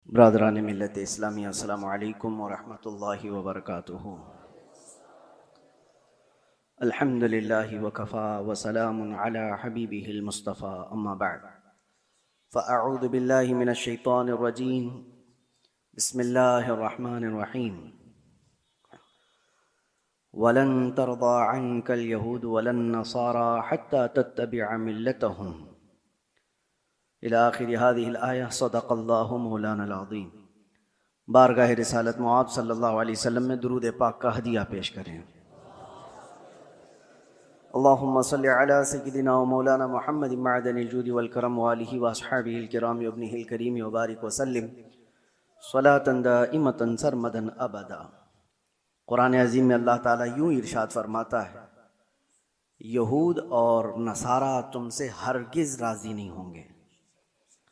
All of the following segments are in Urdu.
برادران ملت اسلامی، السلام علیکم ورحمۃ اللہ وبرکاتہ۔ الحمد للہ وکفا وسلام علی حبیبہ المصطفیٰ، اما بعد فاعوذ باللہ من الشیطان الرجیم، بسم اللہ الرحمن الرحیم۔ ولن ترضى عنك اليهود ولا النصارى حتى تتبع ملتهم الى آخر هذه الآیہ۔ صدق اللہ مولانا العظیم۔ بارگاہ رسالت معاب صلی اللہ علیہ وسلم میں درود پاک کا ہدیہ پیش کریں۔ اللہم صلی علی سیدنا و مولانا محمد معدن الجود والکرم وآلہ واصحابہ الکرام وابنہ الکریم وبارک وسلم صلاۃ دائمۃ سرمدا ابدا۔ قرآن عظیم میں اللہ تعالیٰ یوں ارشاد فرماتا ہے، یہود اور نصارہ تم سے ہرگز راضی نہیں ہوں گے،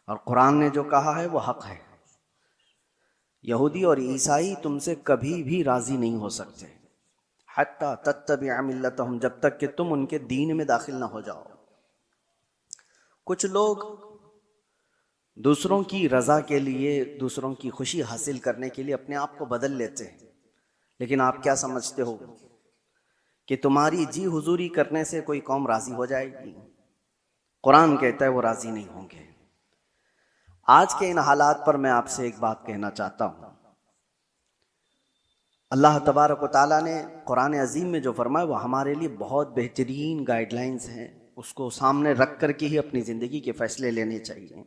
اور قرآن نے جو کہا ہے وہ حق ہے۔ یہودی اور عیسائی تم سے کبھی بھی راضی نہیں ہو سکتے، حتی تتبع ملتہم، جب تک کہ تم ان کے دین میں داخل نہ ہو جاؤ۔ کچھ لوگ دوسروں کی رضا کے لیے، دوسروں کی خوشی حاصل کرنے کے لیے اپنے آپ کو بدل لیتے ہیں، لیکن آپ کیا سمجھتے ہو کہ تمہاری جی حضوری کرنے سے کوئی قوم راضی ہو جائے گی؟ قرآن کہتا ہے وہ راضی نہیں ہوں گے۔ آج کے ان حالات پر میں آپ سے ایک بات کہنا چاہتا ہوں۔ اللہ تبارک و تعالیٰ نے قرآن عظیم میں جو فرمایا وہ ہمارے لیے بہت بہترین گائیڈ لائنز ہیں، اس کو سامنے رکھ کر کے ہی اپنی زندگی کے فیصلے لینے چاہیے۔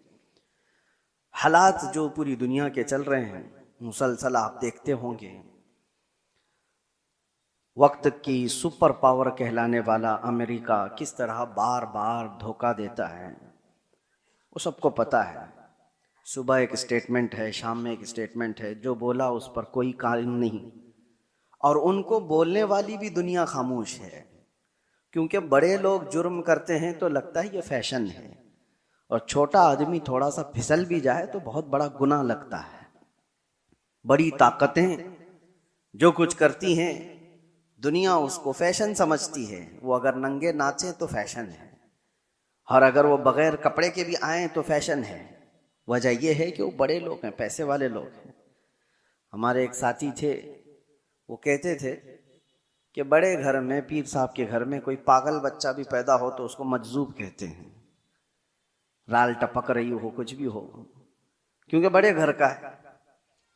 حالات جو پوری دنیا کے چل رہے ہیں، مسلسل آپ دیکھتے ہوں گے، وقت کی سپر پاور کہلانے والا امریکہ کس طرح بار بار دھوکہ دیتا ہے، وہ سب کو پتہ ہے۔ صبح ایک اسٹیٹمنٹ ہے، شام میں ایک اسٹیٹمنٹ ہے، جو بولا اس پر کوئی قائم نہیں، اور ان کو بولنے والی بھی دنیا خاموش ہے، کیونکہ بڑے لوگ جرم کرتے ہیں تو لگتا ہے یہ فیشن ہے، اور چھوٹا آدمی تھوڑا سا پھسل بھی جائے تو بہت بڑا گناہ لگتا ہے۔ بڑی طاقتیں جو کچھ کرتی ہیں دنیا اس کو فیشن سمجھتی ہے، وہ اگر ننگے ناچے تو فیشن ہے، اور اگر وہ بغیر کپڑے کے بھی آئیں تو فیشن ہے۔ وجہ یہ ہے کہ وہ بڑے لوگ ہیں، پیسے والے لوگ ہیں۔ ہمارے ایک ساتھی تھے، وہ کہتے تھے کہ بڑے گھر میں، پیر صاحب کے گھر میں کوئی پاگل بچہ بھی پیدا ہو تو اس کو مجذوب کہتے ہیں، رال ٹپک رہی ہو، کچھ بھی ہو، کیونکہ بڑے گھر کا ہے۔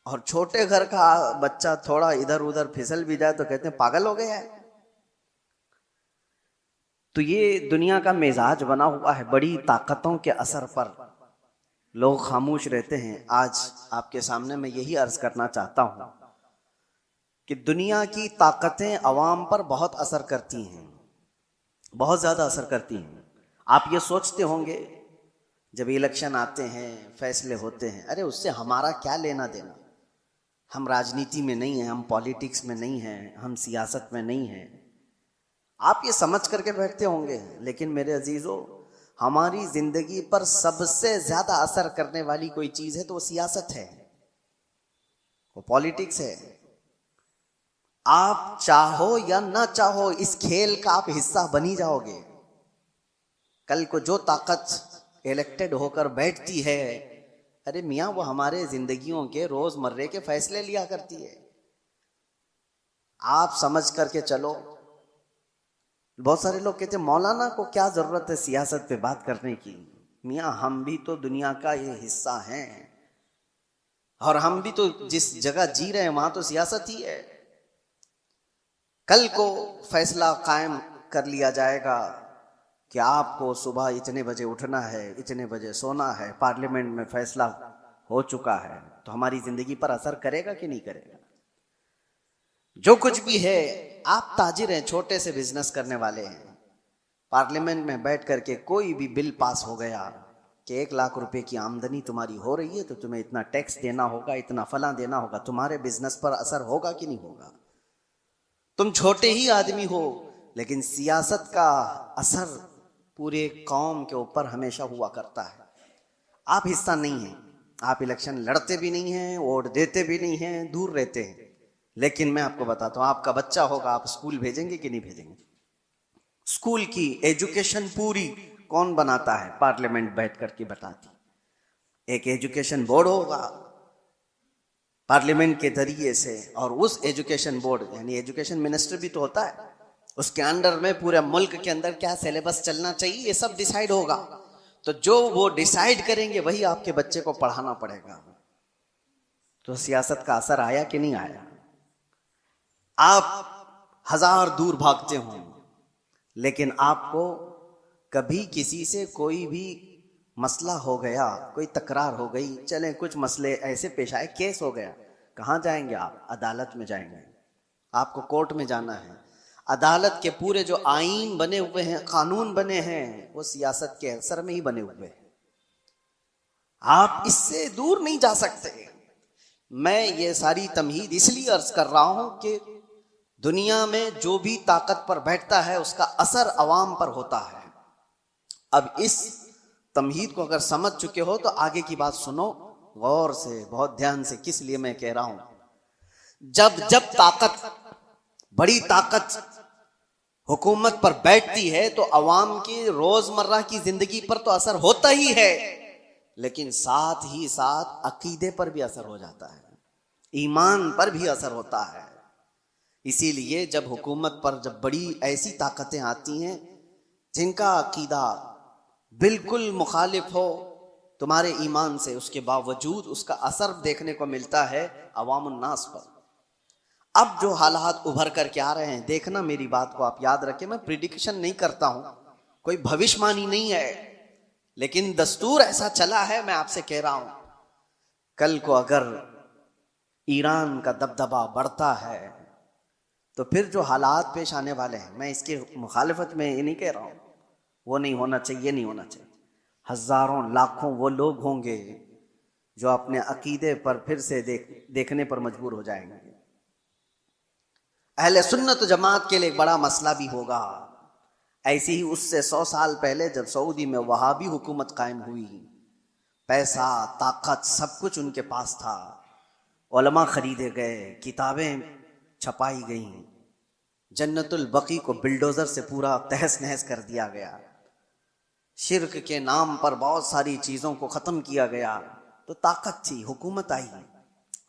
اور چھوٹے گھر کا بچہ تھوڑا ادھر ادھر پھسل بھی جائے تو کہتے ہیں پاگل ہو گیا ہے۔ تو یہ دنیا کا مزاج بنا ہوا ہے، بڑی طاقتوں کے اثر پر لوگ خاموش رہتے ہیں۔ آج آپ کے سامنے میں یہی عرض کرنا چاہتا ہوں کہ دنیا کی طاقتیں عوام پر بہت اثر کرتی ہیں، بہت زیادہ اثر کرتی ہیں۔ آپ یہ سوچتے ہوں گے جب الیکشن آتے ہیں، فیصلے ہوتے ہیں، ارے اس سے ہمارا کیا لینا دینا، ہم راجنیتی میں نہیں ہیں، ہم پالیٹکس میں نہیں ہیں، ہم سیاست میں نہیں ہیں۔ آپ یہ سمجھ کر کے بیٹھتے ہوں گے، لیکن میرے عزیزو، ہماری زندگی پر سب سے زیادہ اثر کرنے والی کوئی چیز ہے تو وہ سیاست ہے، وہ پالیٹکس ہے۔ آپ چاہو یا نہ چاہو اس کھیل کا آپ حصہ بنی جاؤ گے۔ کل کو جو طاقت الیکٹڈ ہو کر بیٹھتی ہے، ارے میاں وہ ہمارے زندگیوں کے روز مرے کے فیصلے لیا کرتی ہے۔ آپ سمجھ کر کے چلو۔ بہت سارے لوگ کہتے ہیں مولانا کو کیا ضرورت ہے سیاست پہ بات کرنے کی؟ میاں ہم بھی تو دنیا کا یہ حصہ ہیں، اور ہم بھی تو جس جگہ جی رہے ہیں وہاں تو سیاست ہی ہے۔ کل کو فیصلہ قائم کر لیا جائے گا کہ آپ کو صبح اتنے بجے اٹھنا ہے، اتنے بجے سونا ہے، پارلیمنٹ میں فیصلہ ہو چکا ہے، تو ہماری زندگی پر اثر کرے گا کہ نہیں کرے گا؟ جو کچھ بھی ہے، آپ تاجر ہیں، چھوٹے سے بزنس کرنے والے ہیں، پارلیمنٹ میں بیٹھ کر کے کوئی بھی بل پاس ہو گیا کہ 1,00,000 روپے کی آمدنی تمہاری ہو رہی ہے تو تمہیں اتنا ٹیکس دینا ہوگا، اتنا فلاں دینا ہوگا، تمہارے بزنس پر اثر ہوگا کہ نہیں ہوگا؟ تم چھوٹے ہی آدمی ہو، لیکن سیاست کا اثر پورے قوم کے اوپر ہمیشہ ہوا کرتا ہے۔ آپ حصہ نہیں ہیں، آپ الیکشن لڑتے بھی نہیں ہیں، ووٹ دیتے بھی نہیں ہیں، دور رہتے ہیں، لیکن میں آپ کو بتاتا ہوں، آپ کا بچہ ہوگا، آپ اسکول بھیجیں گے کہ نہیں بھیجیں گے؟ اسکول کی ایجوکیشن پوری کون بناتا ہے؟ پارلیمنٹ بیٹھ کر کے بتاتی۔ ایک ایجوکیشن بورڈ ہوگا، پارلیمنٹ کے ذریعے سے، اور اس ایجوکیشن بورڈ یعنی ایجوکیشن منسٹر بھی تو ہوتا ہے، اس کے انڈر میں پورے ملک کے اندر کیا سلیبس چلنا چاہیے یہ سب ڈیسائیڈ ہوگا. تو جو وہ ڈیسائیڈ کریں گے وہی آپ کے بچے کو پڑھانا پڑے گا. تو سیاست کا اثر آیا کہ نہیں آیا؟ آپ ہزار دور بھاگتے ہوں لیکن آپ کو کبھی کسی سے کوئی بھی مسئلہ ہو گیا، کوئی تکرار ہو گئی، چلیں کچھ مسئلے ایسے پیش آئے، کیس ہو گیا، کہاں جائیں گے آپ؟ عدالت میں جائیں گے. آپ کو کورٹ میں جانا ہے. عدالت کے پورے جو آئین بنے ہوئے ہیں، قانون بنے ہیں، وہ سیاست کے اثر میں ہی بنے ہوئے ہیں. آپ اس سے دور نہیں جا سکتے. میں یہ ساری تمہید اس لیے عرض کر رہا ہوں کہ دنیا میں جو بھی طاقت پر بیٹھتا ہے اس کا اثر عوام پر ہوتا ہے. اب اس تمہید کو اگر سمجھ چکے ہو تو آگے کی بات سنو غور سے، بہت دھیان سے. کس لیے میں کہہ رہا ہوں؟ جب طاقت، بڑی طاقت حکومت پر بیٹھتی ہے تو عوام کی روزمرہ کی زندگی پر تو اثر ہوتا ہی ہے، لیکن ساتھ ہی ساتھ عقیدے پر بھی اثر ہو جاتا ہے، ایمان پر بھی اثر ہوتا ہے. اسی لیے جب حکومت پر جب بڑی ایسی طاقتیں آتی ہیں جن کا عقیدہ بالکل مخالف ہو تمہارے ایمان سے، اس کے باوجود اس کا اثر دیکھنے کو ملتا ہے عوام الناس پر. اب جو حالات ابھر کر کے آ رہے ہیں، دیکھنا میری بات کو آپ یاد رکھیں، میں پریڈکشن نہیں کرتا ہوں، کوئی بھوشمانی نہیں ہے، لیکن دستور ایسا چلا ہے. میں آپ سے کہہ رہا ہوں کل کو اگر ایران کا دبدبا بڑھتا ہے تو پھر جو حالات پیش آنے والے ہیں، میں اس کی مخالفت میں یہ نہیں کہہ رہا ہوں وہ نہیں ہونا چاہیے، نہیں ہونا چاہیے. ہزاروں لاکھوں وہ لوگ ہوں گے جو اپنے عقیدے پر پھر سے دیکھنے پر مجبور ہو جائیں گے. اہل سنت و جماعت کے لیے ایک بڑا مسئلہ بھی ہوگا. ایسی ہی اس سے 100 سال پہلے جب سعودی میں وہابی حکومت قائم ہوئی، پیسہ، طاقت، سب کچھ ان کے پاس تھا. علماء خریدے گئے، کتابیں چھپائی گئیں، جنت البقیع کو بلڈوزر سے پورا تہس نہس کر دیا گیا، شرک کے نام پر بہت ساری چیزوں کو ختم کیا گیا. تو طاقت تھی، حکومت آئی،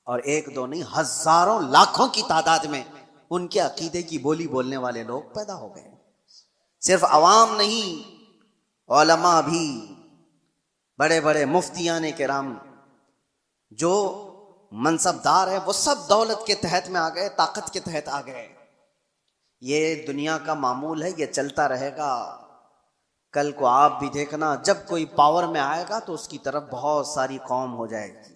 اور ایک دو نہیں ہزاروں لاکھوں کی تعداد میں ان کے عقیدے کی بولی بولنے والے لوگ پیدا ہو گئے. صرف عوام نہیں، علماء بھی، بڑے بڑے مفتیان کرام جو منصب دار ہیں وہ سب دولت کے تحت میں آ گئے، طاقت کے تحت آ گئے. یہ دنیا کا معمول ہے، یہ چلتا رہے گا. کل کو آپ بھی دیکھنا جب کوئی پاور میں آئے گا تو اس کی طرف بہت ساری قوم ہو جائے گی.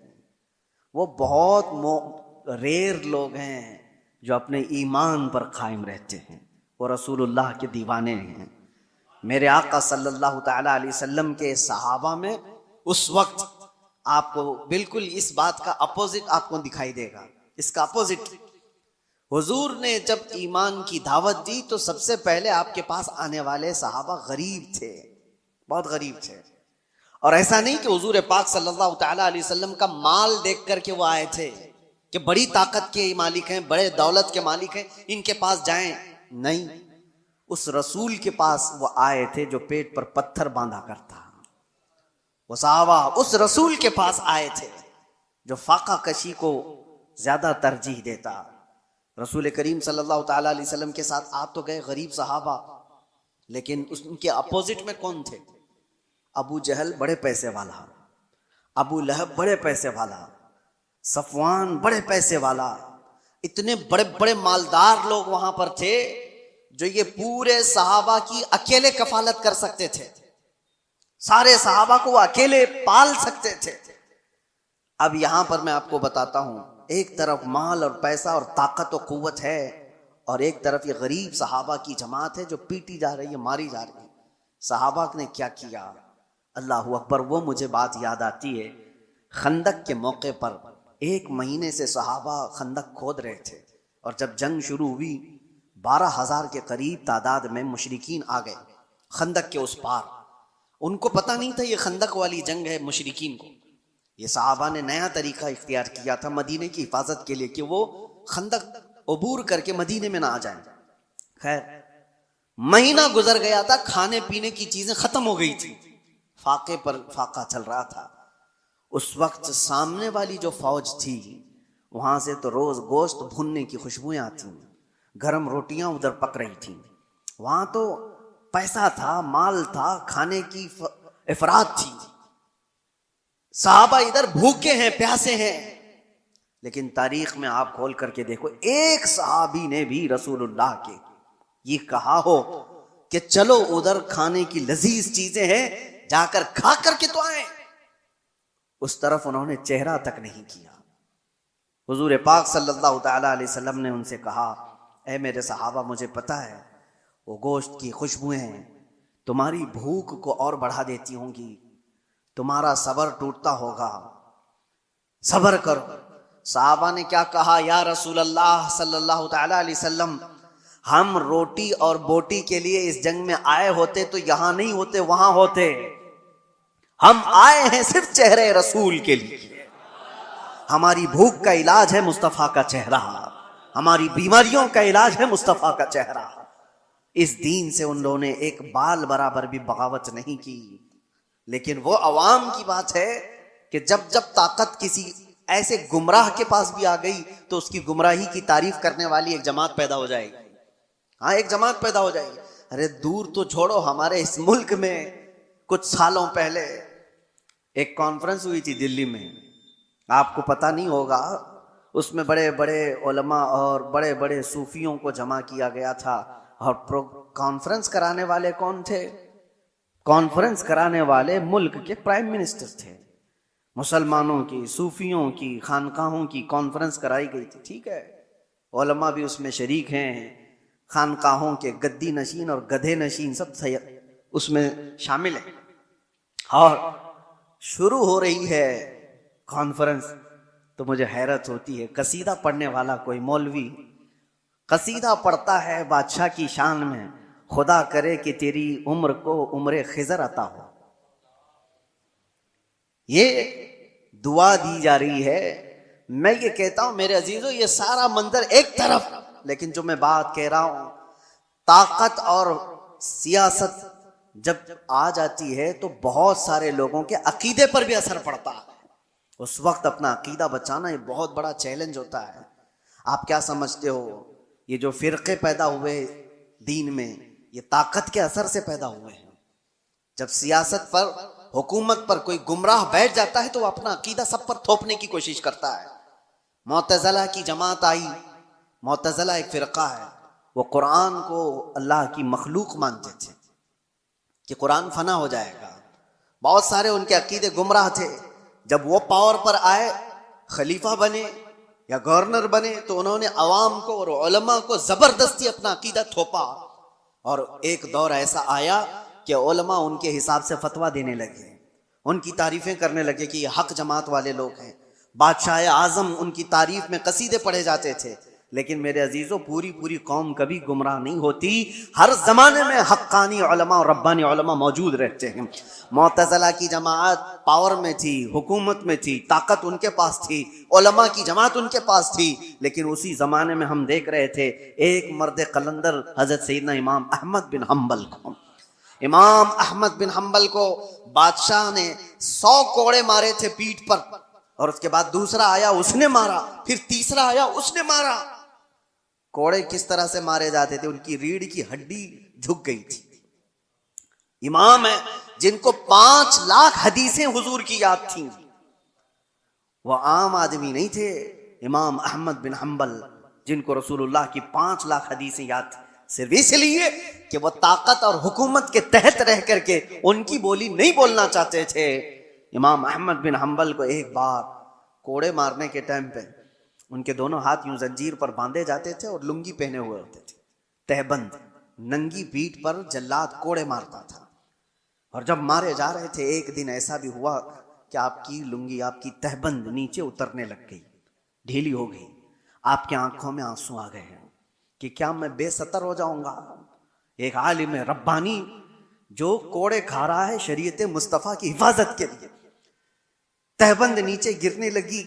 وہ بہت ریئر لوگ ہیں جو اپنے ایمان پر قائم رہتے ہیں، وہ رسول اللہ کے دیوانے ہیں. میرے آقا صلی اللہ تعالی علیہ وسلم کے صحابہ میں اس وقت آپ کو بالکل اس بات کا اپوزٹ آپ کو دکھائی دے گا. اس کا اپوزٹ، حضور نے جب ایمان کی دعوت دی تو سب سے پہلے آپ کے پاس آنے والے صحابہ غریب تھے، بہت غریب تھے. اور ایسا نہیں کہ حضور پاک صلی اللہ تعالی علیہ وسلم کا مال دیکھ کر کے وہ آئے تھے کہ بڑی طاقت کے مالک ہیں، بڑے دولت کے مالک ہیں، ان کے پاس جائیں. نہیں، اس رسول کے پاس وہ آئے تھے جو پیٹ پر پتھر باندھا کرتا. وہ صحابہ اس رسول کے پاس آئے تھے جو فاقہ کشی کو زیادہ ترجیح دیتا. رسول کریم صلی اللہ تعالی علیہ وسلم کے ساتھ آپ تو گئے غریب صحابہ، لیکن ان کے اپوزٹ میں کون تھے؟ ابو جہل بڑے پیسے والا، ابو لہب بڑے پیسے والا، صفوان بڑے پیسے والا. اتنے بڑے بڑے مالدار لوگ وہاں پر تھے جو یہ پورے صحابہ کی اکیلے کفالت کر سکتے تھے، سارے صحابہ کو وہ اکیلے پال سکتے تھے. اب یہاں پر میں آپ کو بتاتا ہوں، ایک طرف مال اور پیسہ اور طاقت و قوت ہے، اور ایک طرف یہ غریب صحابہ کی جماعت ہے جو پیٹی جا رہی ہے، ماری جا رہی ہے. صحابہ نے کیا کیا؟ اللہ اکبر. وہ مجھے بات یاد آتی ہے، خندق کے موقع پر 1 مہینے سے صحابہ خندق کھود رہے تھے، اور جب جنگ شروع ہوئی 12,000 کے قریب تعداد میں مشرکین آ گئے خندق کے اس پار. ان کو پتہ نہیں تھا یہ خندق والی جنگ ہے. مشرکین کو یہ صحابہ نے نیا طریقہ اختیار کیا تھا مدینے کی حفاظت کے لیے کہ وہ خندق عبور کر کے مدینے میں نہ آ جائیں. خیر مہینہ گزر گیا تھا، کھانے پینے کی چیزیں ختم ہو گئی تھی، فاقے پر فاقہ چل رہا تھا. اس وقت سامنے والی جو فوج تھی وہاں سے تو روز گوشت بھوننے کی خوشبوئیں آتی ہیں، گرم روٹیاں ادھر پک رہی تھیں. وہاں تو پیسہ تھا، مال تھا، کھانے کی افراد تھی. صحابہ ادھر بھوکے ہیں، پیاسے ہیں. لیکن تاریخ میں آپ کھول کر کے دیکھو، ایک صحابی نے بھی رسول اللہ کے یہ کہا ہو کہ چلو ادھر کھانے کی لذیذ چیزیں ہیں، جا کر کھا کر کے تو آئیں، اس طرف انہوں نے چہرہ تک نہیں کیا. حضور پاک صلی اللہ تعالی علیہ وسلم نے ان سے کہا، اے میرے صحابہ، مجھے پتا ہے وہ گوشت کی خوشبوئیں تمہاری بھوک کو اور بڑھا دیتی ہوں گی، تمہارا صبر ٹوٹتا ہوگا، صبر کرو. صحابہ نے کیا کہا، یا رسول اللہ صلی اللہ تعالی علیہ وسلم، ہم روٹی اور بوٹی کے لیے اس جنگ میں آئے ہوتے تو یہاں نہیں ہوتے، وہاں ہوتے. ہم آئے ہیں صرف چہرے رسول کے لیے. ہماری بھوک کا علاج ہے مصطفیٰ کا چہرہ، ہماری بیماریوں کا علاج ہے مصطفیٰ کا چہرہ. اس دین سے ان لوگوں نے ایک بال برابر بھی بغاوت نہیں کی. لیکن وہ عوام کی بات ہے کہ جب جب طاقت کسی ایسے گمراہ کے پاس بھی آ گئی تو اس کی گمراہی کی تعریف کرنے والی ایک جماعت پیدا ہو جائے گی. ہاں، ایک جماعت پیدا ہو جائے گی. ارے دور تو چھوڑو، ہمارے اس ملک میں کچھ سالوں پہلے ایک کانفرنس ہوئی تھی دلی میں، آپ کو پتہ نہیں ہوگا. اس میں بڑے بڑے علماء اور بڑے بڑے صوفیوں کو جمع کیا گیا تھا. اور کانفرنس کرانے والے کون تھے؟ کانفرنس کرانے والے ملک کے پرائم منسٹر تھے. مسلمانوں کی، صوفیوں کی خانقاہوں کی کانفرنس کرائی گئی تھی. ٹھیک ہے، علماء بھی اس میں شریک ہیں، خانقاہوں کے گدی نشین اور گدھے نشین سب اس میں شامل ہیں. اور شروع ہو رہی ہے کانفرنس تو مجھے حیرت ہوتی ہے، قصیدہ پڑھنے والا کوئی مولوی قصیدہ پڑھتا ہے بادشاہ کی شان میں، خدا کرے کہ تیری عمر کو عمر خضر عطا ہو. یہ دعا دی جا رہی ہے. میں یہ کہتا ہوں میرے عزیزو، یہ سارا منظر ایک طرف، لیکن جو میں بات کہہ رہا ہوں، طاقت اور سیاست جب آ جاتی ہے تو بہت سارے لوگوں کے عقیدے پر بھی اثر پڑتا ہے. اس وقت اپنا عقیدہ بچانا یہ بہت بڑا چیلنج ہوتا ہے. آپ کیا سمجھتے ہو یہ جو فرقے پیدا ہوئے دین میں، یہ طاقت کے اثر سے پیدا ہوئے ہیں؟ جب سیاست پر، حکومت پر کوئی گمراہ بیٹھ جاتا ہے تو وہ اپنا عقیدہ سب پر تھوپنے کی کوشش کرتا ہے. معتزلہ کی جماعت آئی. معتزلہ ایک فرقہ ہے، وہ قرآن کو اللہ کی مخلوق مانتے تھے کہ قرآن فنا ہو جائے گا. بہت سارے ان کے عقیدے گمراہ تھے. جب وہ پاور پر آئے، خلیفہ بنے یا گورنر بنے، تو انہوں نے عوام کو اور علماء کو زبردستی اپنا عقیدہ تھوپا. اور ایک دور ایسا آیا کہ علماء ان کے حساب سے فتویٰ دینے لگے، ان کی تعریفیں کرنے لگے کہ یہ حق جماعت والے لوگ ہیں. بادشاہ اعظم ان کی تعریف میں قصیدے پڑھے جاتے تھے. لیکن میرے عزیزوں، پوری قوم کبھی گمراہ نہیں ہوتی. ہر زمانے میں حقانی علماء اور ربانی علماء موجود رہتے ہیں. معتزلہ کی جماعت پاور میں تھی، حکومت میں تھی، طاقت ان کے پاس تھی، علماء کی جماعت ان کے پاس تھی. لیکن اسی زمانے میں ہم دیکھ رہے تھے ایک مرد قلندر حضرت سیدنا امام احمد بن حنبل کو. امام احمد بن حنبل کو بادشاہ نے 100 کوڑے مارے تھے پیٹھ پر، اور اس کے بعد دوسرا آیا اس نے مارا، پھر تیسرا آیا اس نے مارا. کوڑے کس طرح سے مارے جاتے تھے؟ ان کی ریڑھ کی ہڈی جھک گئی تھی. امام ہے جن کو 5 لاکھ حدیثیں حضور کی یاد تھیں. وہ عام آدمی نہیں تھے. امام احمد بن حنبل جن کو رسول اللہ کی 5 لاکھ حدیثیں یاد تھیں، صرف اس لیے کہ وہ طاقت اور حکومت کے تحت رہ کر کے ان کی بولی نہیں بولنا چاہتے تھے. امام احمد بن حنبل کو ایک بار کوڑے مارنے کے ٹائم پہ ان کے دونوں ہاتھ یوں زنجیر پر باندھے جاتے تھے اور لنگی پہنے ہوئے ہوتے تھے، تہبند. ننگی پیٹھ پر جلاد کوڑے مارتا تھا. اور جب مارے جا رہے تھے، ایک دن ایسا بھی ہوا کہ آپ کی لنگی، آپ کی تہبند نیچے اترنے لگ گئی، ڈھیلی ہو گئی. آپ کی آنکھوں میں آنسو آ گئے ہیں کہ کیا میں بے ستر ہو جاؤں گا؟ ایک عالم ربانی جو کوڑے کھا رہا ہے شریعت مصطفیٰ کی حفاظت کے لیے، تہبند نیچے گرنے لگی.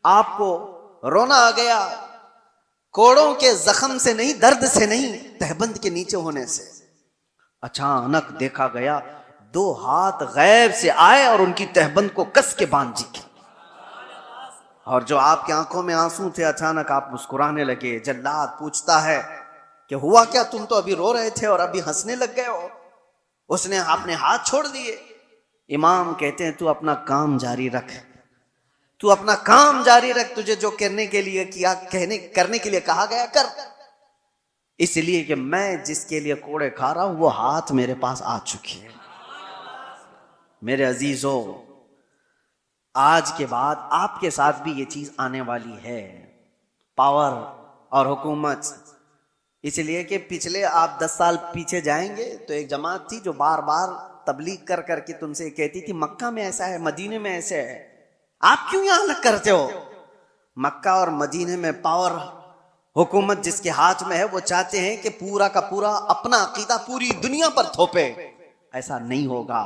آپ کو رونا آ گیا، کوڑوں کے زخم سے نہیں، درد سے نہیں، تہبند کے نیچے ہونے سے. اچانک دیکھا گیا 2 ہاتھ غیب سے آئے اور ان کی تہبند کو کس کے باندھ دی. اور جو آپ کی آنکھوں میں آنسو تھے اچانک آپ مسکرانے لگے. جلاد پوچھتا ہے کہ ہوا کیا, تم تو ابھی رو رہے تھے اور ابھی ہنسنے لگ گئے ہو. اس نے اپنے ہاتھ چھوڑ دیے. امام کہتے ہیں تو اپنا کام جاری رکھ, تو اپنا کام جاری رکھ, تجھے جو کرنے کے لیے کرنے کے لیے کہا گیا کر. اس لیے کہ میں جس کے لیے کوڑے کھا رہا ہوں وہ ہاتھ میرے پاس آ چکی ہے. میرے عزیزو, آج کے بعد آپ کے ساتھ بھی یہ چیز آنے والی ہے, پاور اور حکومت. اس لیے کہ پچھلے آپ 10 سال پیچھے جائیں گے تو ایک جماعت تھی جو بار بار تبلیغ کر کر کے تم سے کہتی تھی مکہ میں ایسا ہے, مدینے میں ایسے ہے, آپ کیوں یہاں الگ کرتے ہو. مکہ اور مدینے میں پاور حکومت جس کے ہاتھ میں ہے وہ چاہتے ہیں کہ پورا کا پورا اپنا عقیدہ پوری دنیا پر تھوپے. ایسا نہیں ہوگا.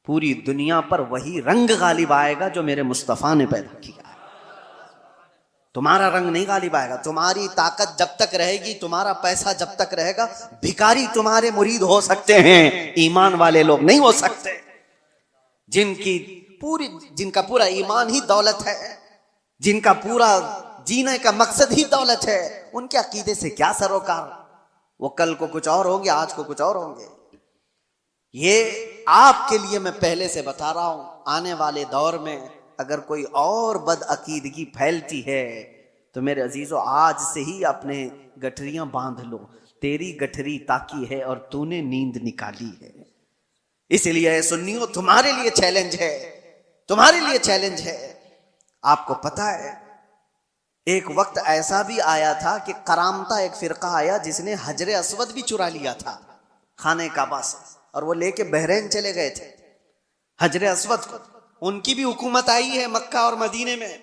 پوری دنیا پر وہی رنگ غالب آئے گا جو میرے مصطفیٰ نے پیدا کیا ہے. تمہارا رنگ نہیں غالب آئے گا. تمہاری طاقت جب تک رہے گی, تمہارا پیسہ جب تک رہے گا, بھکاری تمہارے مرید ہو سکتے ہیں, ایمان والے لوگ نہیں ہو سکتے. جن کا پورا ایمان ہی دولت ہے, جن کا پورا جینے کا مقصد ہی دولت ہے, ان کے عقیدے سے کیا سروکار. وہ کل کو کچھ اور ہوں گے, آج کو کچھ اور ہوں گے. یہ آپ کے لیے میں پہلے سے بتا رہا ہوں, آنے والے دور میں اگر کوئی اور بد عقیدگی پھیلتی ہے تو میرے عزیزو آج سے ہی اپنے گٹھریاں باندھ لو. تیری گٹھری تاکی ہے اور تو نے نیند نکالی ہے. اس لیے سنیوں تمہارے لیے چیلنج ہے, تمہارے لیے چیلنج ہے. آپ کو پتا ہے ایک وقت ایسا بھی آیا تھا کہ کرامتا ایک فرقہ آیا جس نے حجر اسود بھی چرا لیا تھا خانہ کعبہ سے, اور وہ لے کے بحرین چلے گئے تھے حجر اسود کو. ان کی بھی حکومت آئی ہے مکہ اور مدینے میں.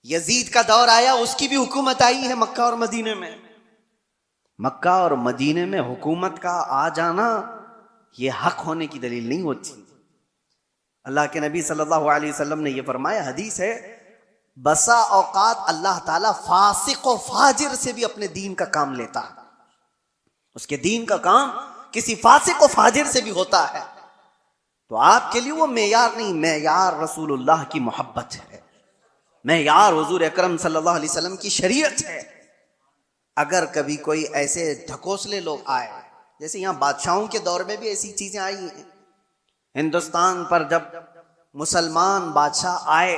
یزید کا دور آیا, اس کی بھی حکومت آئی ہے مکہ اور مدینے میں. مکہ اور مدینے میں حکومت کا آ جانا یہ حق ہونے کی دلیل نہیں ہوتی. اللہ کے نبی صلی اللہ علیہ وسلم نے یہ فرمایا, حدیث ہے, بسا اوقات اللہ تعالیٰ فاسق و فاجر سے بھی اپنے دین کا کام لیتا ہے. اس کے دین کا کام کسی فاسق و فاجر سے بھی ہوتا ہے. تو آپ کے لیے وہ معیار نہیں, معیار رسول اللہ کی محبت ہے, معیار حضور اکرم صلی اللہ علیہ وسلم کی شریعت ہے. اگر کبھی کوئی ایسے ڈھکوسلے لوگ آئے, جیسے یہاں بادشاہوں کے دور میں بھی ایسی چیزیں آئی ہیں, ہندوستان پر جب مسلمان بادشاہ آئے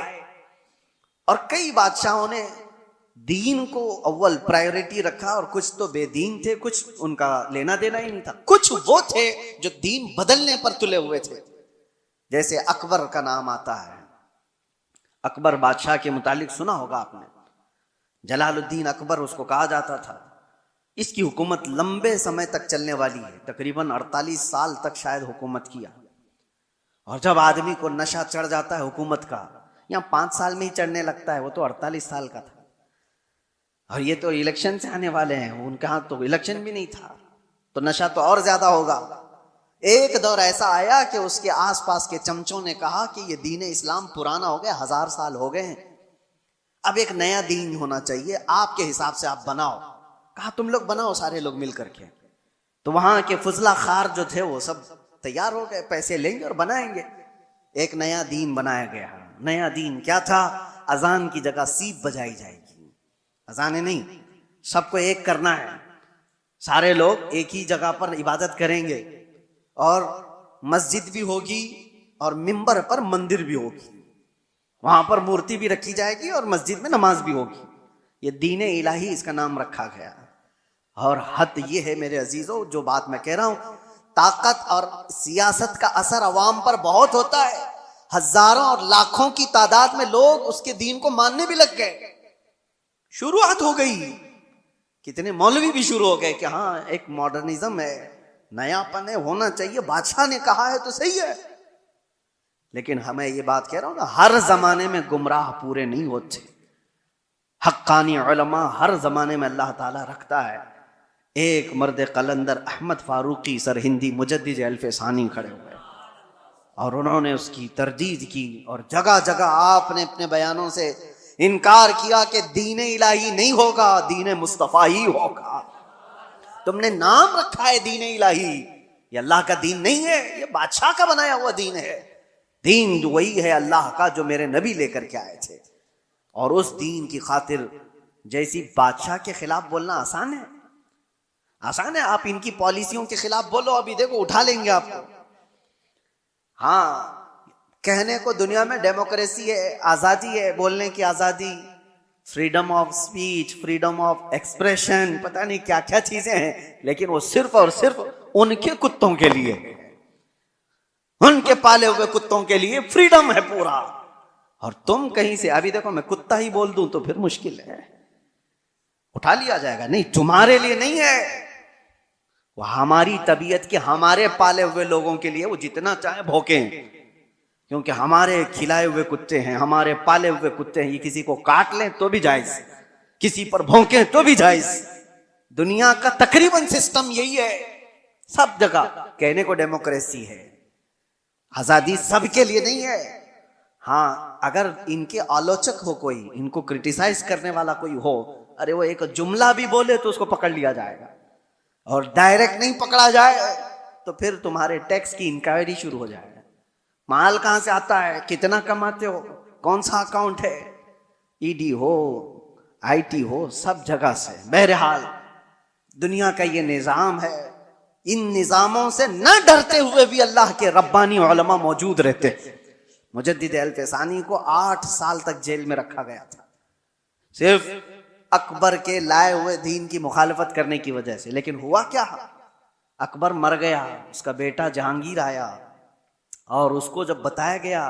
اور کئی بادشاہوں نے دین کو اول پرائیورٹی رکھا, اور کچھ تو بے دین تھے, کچھ ان کا لینا دینا ہی نہیں تھا, کچھ وہ تھے جو دین بدلنے پر تلے ہوئے تھے. جیسے اکبر کا نام آتا ہے, اکبر بادشاہ کے متعلق سنا ہوگا آپ نے, جلال الدین اکبر اس کو کہا جاتا تھا. اس کی حکومت لمبے سمے تک چلنے والی ہے, تقریباً 48 سال تک شاید حکومت کیا. اور جب آدمی کو نشہ چڑھ جاتا ہے حکومت کا, یہاں 5 سال میں ہی چڑھنے لگتا ہے, وہ تو 48 سال کا تھا. اور یہ تو الیکشن سے آنے والے ہیں, ان کے ہاں تو الیکشن بھی نہیں تھا, تو نشہ تو اور زیادہ ہوگا. ایک دور ایسا آیا کہ اس کے آس پاس کے چمچوں نے کہا کہ یہ دین اسلام پرانا ہو گیا, 1000 سال ہو گئے ہیں, اب ایک نیا دین ہونا چاہیے, آپ کے حساب سے آپ بناؤ. کہا تم لوگ بناؤ, سارے لوگ مل کر کے. تو وہاں کے فضلہ خار جو تھے وہ سب تیار ہو گئے, پیسے لیں گے اور بنائیں گے. ایک نیا دین بنایا گیا. نیا دین کیا تھا؟ اذان کی جگہ سیپ بجائی جائے گی. اذانیں نہیں, سب کو ایک کرنا ہے, سارے لوگ ایک ہی جگہ پر عبادت کریں گے, اور مسجد بھی ہوگی اور منبر پر مندر بھی ہوگی, وہاں پر مورتی بھی رکھی جائے گی اور مسجد میں نماز بھی ہوگی. یہ دین الہی اس کا نام رکھا گیا. اور حد یہ ہے میرے عزیزو, جو بات میں کہہ رہا ہوں, طاقت اور سیاست کا اثر عوام پر بہت ہوتا ہے. ہزاروں اور لاکھوں کی تعداد میں لوگ اس کے دین کو ماننے بھی لگ گئے. شروعات ہو گئی, کتنے مولوی بھی شروع ہو گئے کہ ہاں ایک ماڈرنزم ہے, نیا پن ہے, ہونا چاہیے, بادشاہ نے کہا ہے تو صحیح ہے. لیکن ہمیں یہ بات کہہ رہا ہوں نا, ہر زمانے میں گمراہ پورے نہیں ہوتے. حقانی علماء ہر زمانے میں اللہ تعالیٰ رکھتا ہے. ایک مرد قلندر احمد فاروقی سرہندی مجدد الف ثانی کھڑے ہوئے, اور انہوں نے اس کی تردید کی, اور جگہ جگہ آپ نے اپنے بیانوں سے انکار کیا کہ دین الہی نہیں ہوگا, دین مصطفیٰ ہی ہوگا. تم نے نام رکھا ہے دین الہی, یہ اللہ کا دین نہیں ہے, یہ بادشاہ کا بنایا ہوا دین ہے. دین وہی ہے اللہ کا جو میرے نبی لے کر کے آئے تھے. اور اس دین کی خاطر جیسی بادشاہ کے خلاف بولنا آسان ہے؟ آسان ہے؟ آپ ان کی پالیسیوں کے خلاف بولو، ابھی دیکھو اٹھا لیں گے آپ کو. ہاں کہنے کو دنیا میں ڈیموکریسی ہے، آزادی ہے، بولنے کی آزادی، freedom of speech, freedom of expression, پتہ نہیں کیا کیا چیزیں ہیں، لیکن وہ صرف اور صرف ان کے کتوں کے لیے، ان کے پالے ہوئے کتوں کے لیے فریڈم ہے پورا. اور تم کہیں سے ابھی دیکھو میں کتا ہی بول دوں تو پھر مشکل ہے، اٹھا لیا جائے گا. نہیں، تمہارے لیے نہیں ہے، وہ ہماری طبیعت کے، ہمارے پالے ہوئے لوگوں کے لیے وہ جتنا چاہے بھوکیں، کیونکہ ہمارے کھلائے ہوئے کتے ہیں، ہمارے پالے ہوئے کتے ہیں. یہ کسی کو کاٹ لیں تو بھی جائز، کسی پر بھونکیں تو بھی جائز. دنیا کا تقریباً سسٹم یہی ہے سب جگہ. کہنے کو ڈیموکریسی ہے، آزادی سب کے لیے نہیں ہے. ہاں اگر ان کے آلوچک ہو کوئی، ان کو کرٹیسائز کرنے والا کوئی ہو، ارے وہ ایک جملہ بھی بولے تو اس کو پکڑ لیا جائے گا، اور ڈائریکٹ نہیں پکڑا جائے تو پھر تمہارے ٹیکس کی انکوائری شروع ہو جائے گا. مال کہاں سے آتا ہے، کتنا کماتے ہو، کون سا اکاؤنٹ ہے، E D who, I T ہو، سب جگہ سے. بہرحال دنیا کا یہ نظام ہے. ان نظاموں سے نہ ڈرتے ہوئے بھی اللہ کے ربانی علماء موجود رہتے. مجدد الفسانی کو 8 سال تک جیل میں رکھا گیا تھا، صرف اکبر کے لائے ہوئے دین کی مخالفت کرنے کی وجہ سے. لیکن ہوا کیا، اکبر مر گیا، اس کا بیٹا جہانگیر آیا، اور اس کو جب بتایا گیا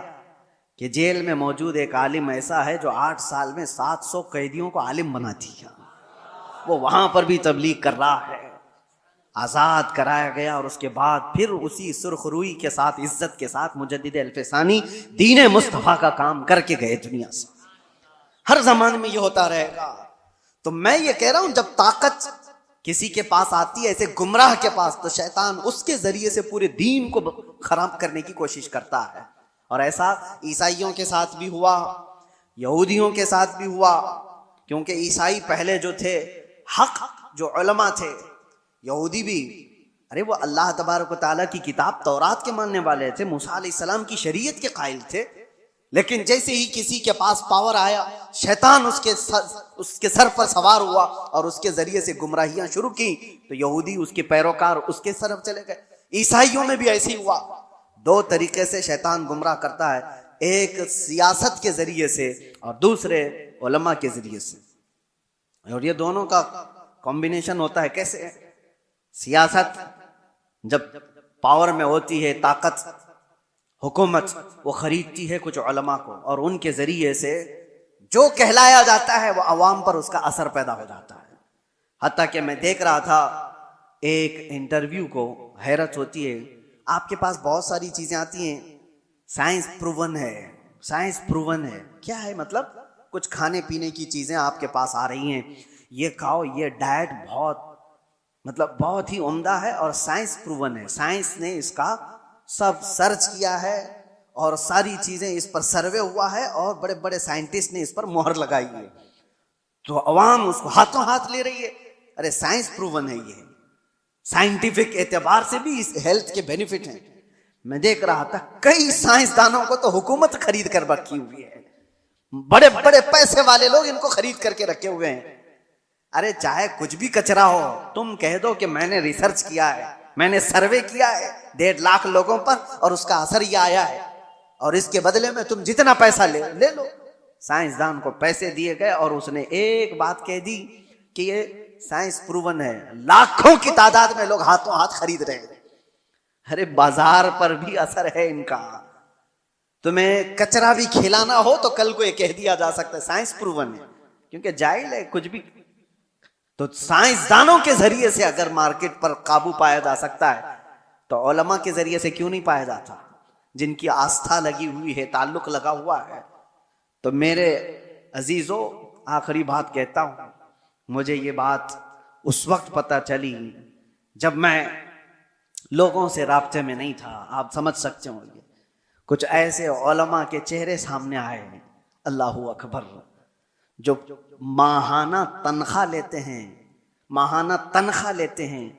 کہ جیل میں موجود ایک عالم ایسا ہے جو 8 سال میں 700 قیدیوں کو عالم بنا دیا، وہ وہاں پر بھی تبلیغ کر رہا ہے، آزاد کرایا گیا. اور اس کے بعد پھر اسی سرخ روئی کے ساتھ، عزت کے ساتھ مجدد الفسانی دین مصطفیٰ کا کام کر کے گئے دنیا سے. ہر زمانے میں یہ ہوتا رہے گا. تو میں یہ کہہ رہا ہوں جب طاقت کسی کے پاس آتی ہے، ایسے گمراہ کے پاس، تو شیطان اس کے ذریعے سے پورے دین کو خراب کرنے کی کوشش کرتا ہے. اور ایسا عیسائیوں کے ساتھ بھی ہوا، یہودیوں کے ساتھ بھی ہوا، کیونکہ عیسائی پہلے جو تھے حق جو علماء تھے، یہودی بھی، ارے وہ اللہ تبارک و تعالیٰ کی کتاب تورات کے ماننے والے تھے، موسیٰ علیہ السلام کی شریعت کے قائل تھے. لیکن جیسے ہی کسی کے پاس پاور آیا، شیطان اس کے سر پر سوار ہوا اور اس کے ذریعے سے گمراہیاں شروع کی، تو یہودی اس کے پیروکار اس کے طرف چلے گئے. عیسائیوں میں بھی ایسے ہی ہوا. 2 طریقے سے شیطان گمراہ کرتا ہے، ایک سیاست کے ذریعے سے اور دوسرے علماء کے ذریعے سے. اور یہ دونوں کا کمبینیشن ہوتا ہے. کیسے؟ سیاست جب پاور میں ہوتی ہے، طاقت، حکومت، وہ خریدتی ہے کچھ علماء کو، اور ان کے ذریعے سے جو کہلایا جاتا ہے وہ عوام پر اس کا اثر پیدا ہو جاتا ہے. حتیٰ کہ میں دیکھ رہا تھا ایک انٹرویو کو، حیرت ہوتی ہے. آپ کے پاس بہت ساری چیزیں آتی ہیں، سائنس پروون ہے، سائنس پروون ہے. کیا ہے مطلب؟ کچھ کھانے پینے کی چیزیں آپ کے پاس آ رہی ہیں، یہ کھاؤ، یہ ڈائٹ بہت ہی عمدہ ہے اور سائنس پروون ہے. سائنس نے اس کا سب سرچ کیا ہے اور ساری چیزیں اس پر سروے ہوا ہے، اور بڑے بڑے سائنٹسٹ نے اس پر مہر لگائی ہے. تو عوام اس کو ہاتھوں ہاتھ لے رہی ہے. ارے سائنس پروون ہے، یہ سائنٹیفک اعتبار سے بھی اس ہیلتھ کے بینیفٹ ہیں. میں دیکھ رہا تھا کئی سائنسدانوں کو تو حکومت خرید کر رکھی ہوئی ہے، بڑے بڑے پیسے والے لوگ ان کو خرید کر کے رکھے ہوئے ہیں. ارے چاہے کچھ بھی کچرا ہو، تم کہہ دو کہ میں نے ریسرچ کیا ہے، میں نے سروے کیا ہے 1.5 لاکھ لوگوں پر، اور اس کا اثر یہ آیا ہے، اور اس کے بدلے میں تم جتنا پیسہ لے لو. سائنسدان کو پیسے دیے گئے اور اس نے ایک بات کہہ دی کہ یہ سائنس پروون ہے. لاکھوں کی تعداد میں لوگ ہاتھوں ہاتھ خرید رہے ہیں. ارے بازار پر بھی اثر ہے ان کا. تمہیں کچرا بھی کھلانا ہو تو کل کو یہ کہہ دیا جا سکتا ہے سائنس پروون ہے، کیونکہ جاہل ہے کچھ بھی. تو سائنسدانوں کے ذریعے سے اگر مارکیٹ پر قابو پایا جا سکتا ہے تو علماء کے ذریعے سے کیوں نہیں پایا جاتا، جن کی آستھا لگی ہوئی ہے، تعلق لگا ہوا ہے. تو میرے عزیزو، آخری بات کہتا ہوں، مجھے یہ بات اس وقت پتہ چلی جب میں لوگوں سے رابطے میں نہیں تھا. آپ سمجھ سکتے ہوں گے، کچھ ایسے علماء کے چہرے سامنے آئے، اللہ اکبر، جو ماہانہ تنخواہ لیتے ہیں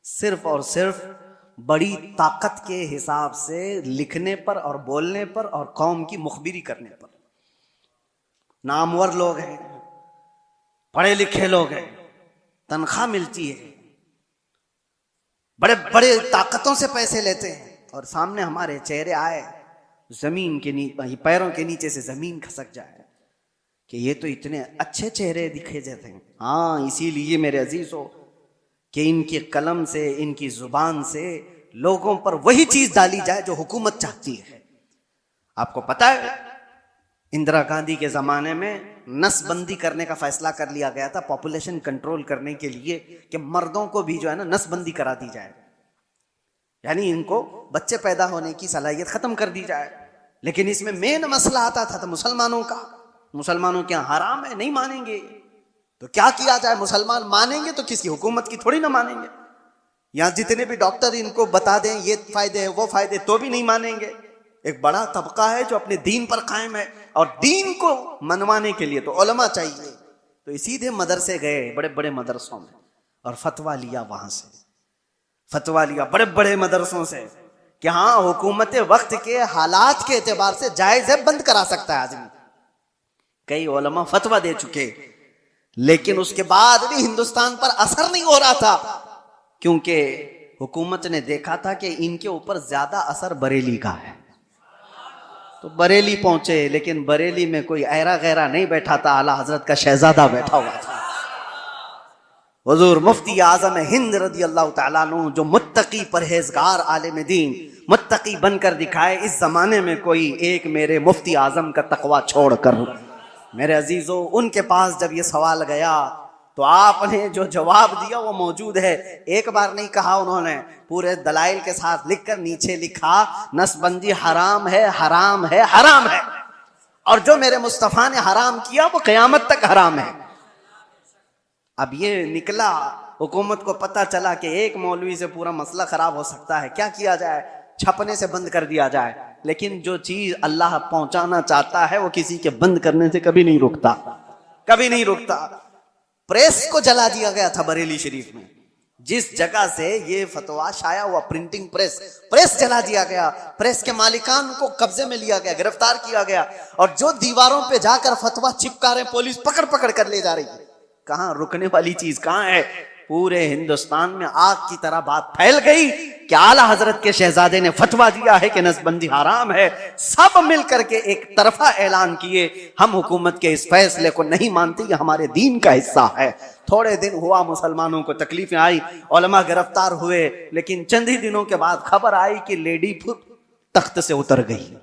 صرف اور صرف بڑی طاقت کے حساب سے لکھنے پر اور بولنے پر اور قوم کی مخبری کرنے پر. نامور لوگ ہیں، پڑھے لکھے لوگ ہیں، تنخواہ ملتی ہے، بڑے بڑے طاقتوں سے پیسے لیتے ہیں، اور سامنے ہمارے چہرے آئے زمین کے نیچے، پیروں کے نیچے سے زمین کھسک جائے کہ یہ تو اتنے اچھے چہرے دکھے جاتے ہیں۔ ہاں، اسی لیے میرے عزیزو کہ ان کی قلم سے، ان کی زبان سے لوگوں پر وہی چیز ڈالی جائے جو حکومت چاہتی ہے۔ آپ کو پتا ہے اندرا گاندھی کے زمانے میں نس بندی کرنے کا فیصلہ کر لیا گیا تھا، پاپولیشن کنٹرول کرنے کے لیے، کہ مردوں کو بھی جو ہے نا نس بندی کرا دی جائے، یعنی ان کو بچے پیدا ہونے کی صلاحیت ختم کر دی جائے۔ لیکن اس میں مین مسئلہ آتا تھا تو مسلمانوں کا، مسلمانوں کے یہاں حرام ہے، نہیں مانیں گے تو کیا کیا جائے؟ مسلمان مانیں گے تو کسی حکومت کی تھوڑی نہ مانیں گے، یہاں جتنے بھی ڈاکٹر ان کو بتا دیں یہ فائدے ہیں وہ فائدے، تو بھی نہیں مانیں گے۔ ایک بڑا طبقہ ہے جو اپنے دین پر قائم ہے، اور دین کو منوانے کے لیے تو علماء چاہیے، تو سیدھے مدرسے گئے، بڑے بڑے مدرسوں میں، اور فتویٰ لیا، وہاں سے فتویٰ لیا بڑے بڑے مدرسوں سے کہ ہاں حکومت وقت کے حالات کے اعتبار سے جائز ہے، بند کرا سکتا ہے آدمی۔ کئی علماء فتویٰ دے چکے، لیکن اس کے بعد بھی ہندوستان پر اثر نہیں ہو رہا تھا، کیونکہ حکومت نے دیکھا تھا کہ ان کے اوپر زیادہ اثر بریلی کا ہے، تو بریلی پہنچے، لیکن بریلی میں کوئی ایرا غیرہ نہیں بیٹھا تھا، اعلیٰ حضرت کا شہزادہ بیٹھا ہوا تھا، حضور مفتی اعظم ہند رضی اللہ تعالیٰ عنہ، جو متقی پرہیزگار عالم دین، متقی بن کر دکھائے۔ اس زمانے میں کوئی ایک میرے مفتی اعظم کا تقوی چھوڑ کر، میرے عزیزو، ان کے پاس جب یہ سوال گیا تو آپ نے جو جواب دیا وہ موجود ہے، ایک بار نہیں کہا انہوں نے، پورے دلائل کے ساتھ لکھ کر نیچے لکھا نس بندی حرام ہے، حرام ہے، حرام ہے، اور جو میرے مصطفیٰ نے حرام کیا وہ قیامت تک حرام ہے۔ اب یہ نکلا، حکومت کو پتا چلا کہ ایک مولوی سے پورا مسئلہ خراب ہو سکتا ہے، کیا کیا جائے؟ چھپنے سے بند کر دیا جائے۔ لیکن جو چیز اللہ پہنچانا چاہتا ہے وہ کسی کے بند کرنے سے کبھی نہیں رکتا، کبھی نہیں رکتا۔ پریس کو جلا دیا گیا تھا بریلی شریف میں، جس جگہ سے یہ فتویٰ شائع ہوا، پرنٹنگ پریس جلا دیا گیا، پریس کے مالکان کو قبضے میں لیا گیا، گرفتار کیا گیا، اور جو دیواروں پہ جا کر فتویٰ چپکا رہے پولیس پکڑ پکڑ کر لے جا رہی ہے۔ کہاں رکنے والی چیز کہاں ہے؟ پورے ہندوستان میں آگ کی طرح بات پھیل گئی کہ اعلیٰ حضرت کے شہزادے نے فتویٰ دیا ہے کہ نس بندی حرام ہے۔ سب مل کر کے ایک طرفہ اعلان کیے، ہم حکومت کے اس فیصلے کو نہیں مانتے، یہ ہمارے دین کا حصہ ہے۔ تھوڑے دن ہوا، مسلمانوں کو تکلیفیں آئی، علماء گرفتار ہوئے، لیکن چند ہی دنوں کے بعد خبر آئی کہ لیڈی پھر تخت سے اتر گئی،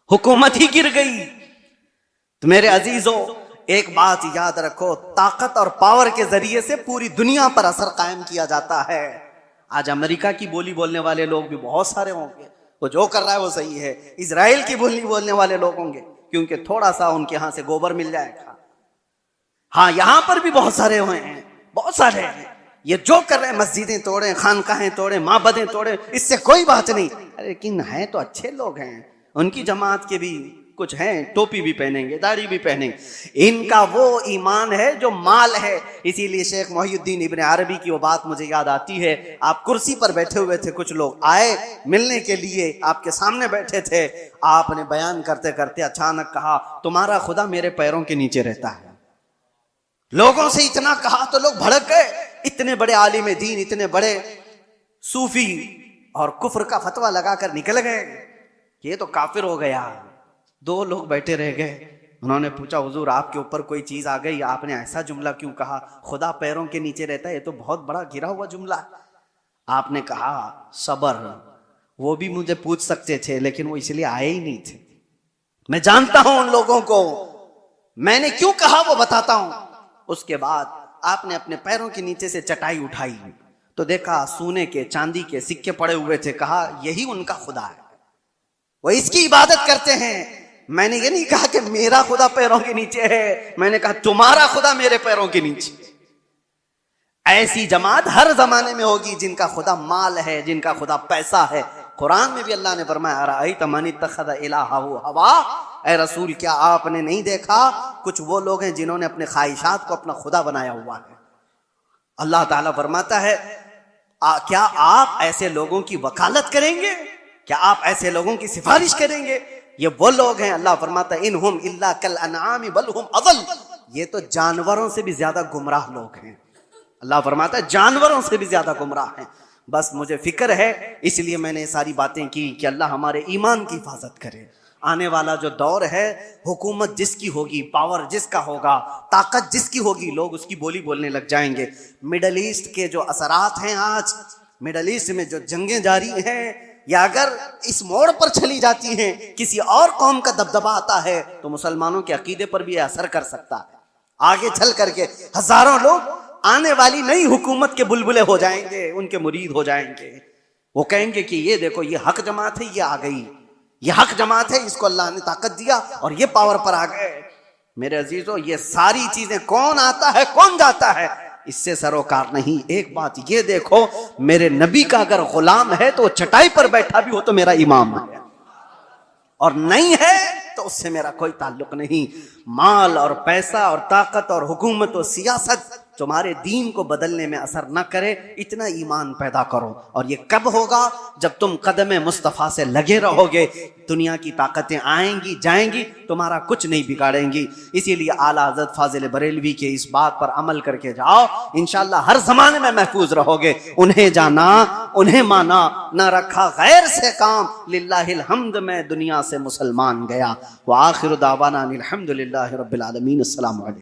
حکومت ہی گر گئی۔ تو میرے عزیزوں، ایک بات یاد رکھو، طاقت اور پاور کے ذریعے سے پوری دنیا پر اثر قائم کیا جاتا ہے۔ آج امریکہ کی بولی بولنے والے لوگ بھی بہت سارے ہوں گے، وہ جو کر رہا ہے وہ صحیح ہے۔ اسرائیل کی بولی بولنے والے لوگ ہوں گے، کیونکہ تھوڑا سا ان کے ہاں سے گوبر مل جائے گا۔ ہاں، یہاں پر بھی بہت سارے ہوئے ہیں، بہت سارے ہیں، یہ جو کر رہے ہیں، مسجدیں توڑیں، خانقاہیں توڑیں، معبدیں توڑیں، اس سے کوئی بات نہیں، لیکن ہیں تو اچھے لوگ ہیں، ان کی جماعت کے بھی کچھ ہیں، ٹوپی بھی پہنیں گے، داڑھی بھی پہنیں گے، ان کا وہ ایمان ہے جو مال ہے۔ اسی لیے شیخ محی الدین ابن عربی کی وہ بات مجھے یاد آتی ہے، آپ کرسی پر بیٹھے ہوئے تھے، کچھ لوگ آئے ملنے کے لیے، آپ کے سامنے بیٹھے تھے، آپ نے بیان کرتے کرتے اچانک کہا تمہارا خدا میرے پیروں کے نیچے رہتا ہے۔ لوگوں سے اتنا کہا تو لوگ بھڑک گئے، اتنے بڑے عالم دین، اتنے بڑے صوفی، اور کفر کا فتویٰ لگا کر نکل گئے، یہ تو کافر ہو گیا۔ دو لوگ بیٹھے رہ گئے، انہوں نے پوچھا حضور آپ کے اوپر کوئی چیز آ گئی، آپ نے ایسا جملہ کیوں کہا، خدا پیروں کے نیچے رہتا ہے، یہ تو بہت بڑا گرا ہوا جملہ۔ آپ نے کہا صبر، وہ بھی مجھے پوچھ سکتے تھے لیکن وہ اس لیے آئے ہی نہیں تھے، میں جانتا ہوں ان لوگوں کو، میں نے کیوں کہا وہ بتاتا ہوں۔ اس کے بعد آپ نے اپنے پیروں کے نیچے سے چٹائی اٹھائی تو دیکھا سونے کے چاندی کے سکے پڑے ہوئے تھے، کہا یہی ان کا خدا ہے، وہ اس کی عبادت کرتے ہیں۔ میں نے یہ نہیں کہا کہ میرا خدا پیروں کے نیچے ہے، میں نے کہا تمہارا خدا میرے پیروں کے نیچے۔ ایسی جماعت ہر زمانے میں ہوگی جن کا خدا مال ہے، جن کا خدا پیسہ ہے۔ قرآن میں بھی اللہ نے فرمایا ارأیت من اتخذ الہہ ہوا، اے رسول کیا آپ نے نہیں دیکھا کچھ وہ لوگ ہیں جنہوں نے اپنے خواہشات کو اپنا خدا بنایا ہوا ہے۔ اللہ تعالیٰ فرماتا ہے کیا آپ ایسے لوگوں کی وکالت کریں گے؟ کیا آپ ایسے لوگوں کی سفارش کریں گے یہ وہ لوگ ہیں، اللہ فرماتا ہے انہم الا کالانعام بل ہم اضل، یہ تو جانوروں سے بھی زیادہ گمراہ لوگ ہیں۔ اللہ فرماتا ہے جانوروں سے بھی زیادہ گمراہ ہیں۔ بس مجھے فکر ہے، اس لیے میں نے یہ ساری باتیں کی کہ اللہ ہمارے ایمان کی حفاظت کرے۔ آنے والا جو دور ہے، حکومت جس کی ہوگی، پاور جس کا ہوگا، طاقت جس کی ہوگی، لوگ اس کی بولی بولنے لگ جائیں گے۔ مڈل ایسٹ کے جو اثرات ہیں، آج مڈل ایسٹ میں جو جنگیں جاری ہیں، یا اگر اس موڑ پر چلی جاتی ہیں، کسی اور قوم کا دبدبہ آتا ہے تو مسلمانوں کے عقیدے پر بھی اثر کر سکتا ہے۔ آگے چل کر کے ہزاروں لوگ آنے والی نئی حکومت کے بلبلے ہو جائیں گے، ان کے مرید ہو جائیں گے۔ وہ کہیں گے کہ یہ دیکھو، یہ حق جماعت ہے، یہ آ گئی، یہ حق جماعت ہے، اس کو اللہ نے طاقت دیا اور یہ پاور پر آ گئے۔ میرے عزیزو، یہ ساری چیزیں کون آتا ہے کون جاتا ہے اس سے سروکار نہیں۔ ایک بات یہ دیکھو، میرے نبی کا اگر غلام ہے تو وہ چٹائی پر بیٹھا بھی ہو تو میرا امام ہے، اور نہیں ہے تو اس سے میرا کوئی تعلق نہیں۔ مال اور پیسہ اور طاقت اور حکومت و سیاست تمہارے دین کو بدلنے میں اثر نہ کرے، اتنا ایمان پیدا کرو۔ اور یہ کب ہوگا؟ جب تم قدم مصطفیٰ سے لگے رہو گے۔ دنیا کی طاقتیں آئیں گی جائیں گی، تمہارا کچھ نہیں بگاڑیں گی۔ اسی لیے اعلیٰ حضرت فاضل بریلوی کے اس بات پر عمل کر کے جاؤ، انشاءاللہ ہر زمانے میں محفوظ رہو گے۔ انہیں جانا، انہیں مانا، نہ رکھا غیر سے کام، للہ الحمد میں دنیا سے مسلمان گیا۔ وآخر دعوانا الحمد للہ رب العالمین۔ السلام علیکم۔